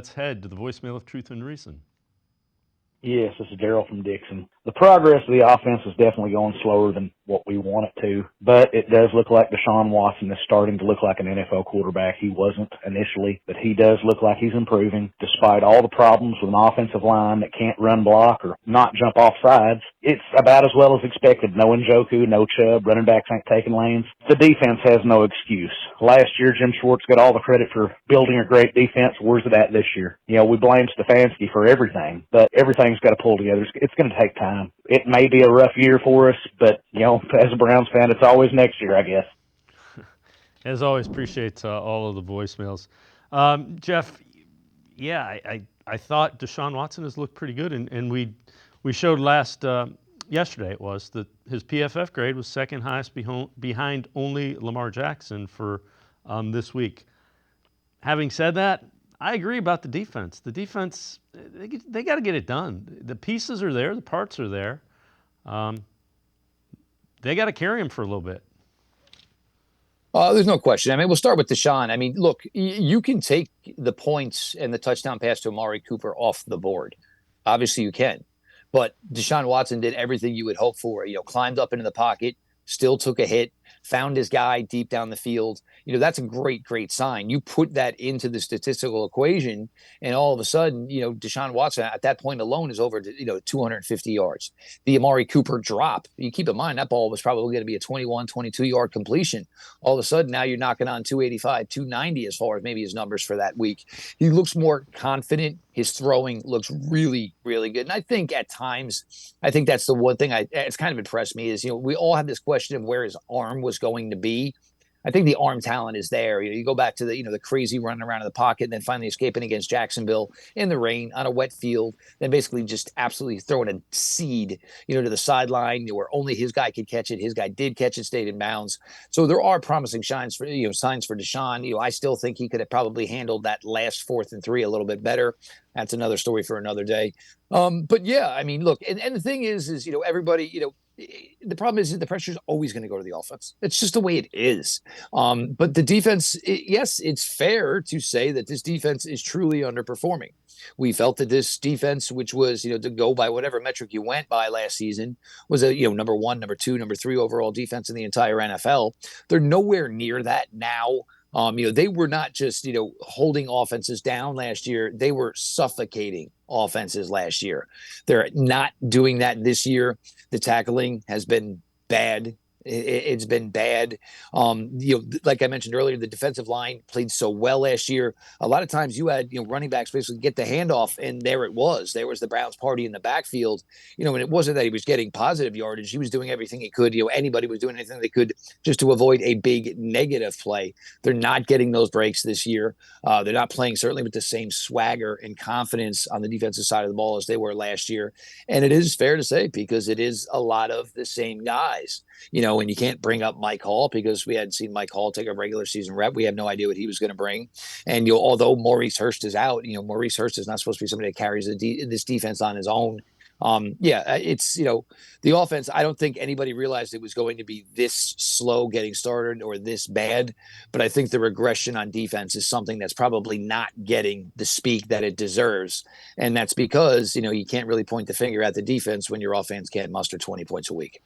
Let's head to the voicemail of Truth and Reason. Yes, this is Daryl from Dixon. The progress of the offense is definitely going slower than what we want it to, but it does look like Deshaun Watson is starting to look like an NFL quarterback. He wasn't initially, but he does look like he's improving. Despite all the problems with an offensive line that can't run block or not jump off sides, it's about as well as expected. No Njoku, no Chubb, running backs ain't taking lanes. The defense has no excuse. Last year, Jim Schwartz got all the credit for building a great defense. Where's it at this year? You know, we blame Stefanski for everything, but everything's got to pull together. It's going to take time. It may be a rough year for us, but, you know, as a Browns fan, it's always next year, I guess. As always, appreciate all of the voicemails. Jeff, yeah, I thought Deshaun Watson has looked pretty good, and we showed yesterday it was, that his PFF grade was second highest behind only Lamar Jackson for this week. Having said that, I agree about the defense. The defense, they got to get it done. The pieces are there. The parts are there. They got to carry him for a little bit. There's no question. I mean, we'll start with Deshaun. I mean, look, you can take the points and the touchdown pass to Amari Cooper off the board. Obviously, you can. But Deshaun Watson did everything you would hope for. You know, climbed up into the pocket, still took a hit, found his guy deep down the field. You know, that's a great, great sign. You put that into the statistical equation, and all of a sudden, you know, Deshaun Watson at that point alone is over to, 250 yards. The Amari Cooper drop, you keep in mind that ball was probably going to be a 21, 22-yard completion. All of a sudden, now you're knocking on 285, 290 as far as maybe his numbers for that week. He looks more confident. His throwing looks really, really good. And I think at times, I think that's the one thing it's kind of impressed me is, we all have this question of where his arm was going to be. I think the arm talent is there. You go back to the crazy running around in the pocket and then finally escaping against Jacksonville in the rain on a wet field, then basically just absolutely throwing a seed, to the sideline where only his guy could catch it. His guy did catch it, stayed in bounds. So there are promising signs for Deshaun. I still think he could have probably handled that last 4th and 3 a little bit better. That's another story for another day. But yeah, I mean, look, and the thing is, everybody, the problem is the pressure is always going to go to the offense. It's just the way it is. But the defense, yes, it's fair to say that this defense is truly underperforming. We felt that this defense, which was, to go by whatever metric you went by last season, was a, number 1, number 2, number 3 overall defense in the entire NFL. They're nowhere near that now. They were not just, holding offenses down last year. They were suffocating offenses last year. They're not doing that this year. The tackling has been bad. It's been bad. Like I mentioned earlier, the defensive line played so well last year. A lot of times you had, running backs basically get the handoff, and there it was. There was the Browns party in the backfield. And it wasn't that he was getting positive yardage. He was doing everything he could. Anybody was doing anything they could just to avoid a big negative play. They're not getting those breaks this year. They're not playing certainly with the same swagger and confidence on the defensive side of the ball as they were last year. And it is fair to say, because it is a lot of the same guys. And you can't bring up Mike Hall because we hadn't seen Mike Hall take a regular season rep. We have no idea what he was going to bring. And although Maurice Hurst is out, Maurice Hurst is not supposed to be somebody that carries this defense on his own. It's, the offense, I don't think anybody realized it was going to be this slow getting started or this bad. But I think the regression on defense is something that's probably not getting the speak that it deserves. And that's because, you can't really point the finger at the defense when your offense can't muster 20 points a week.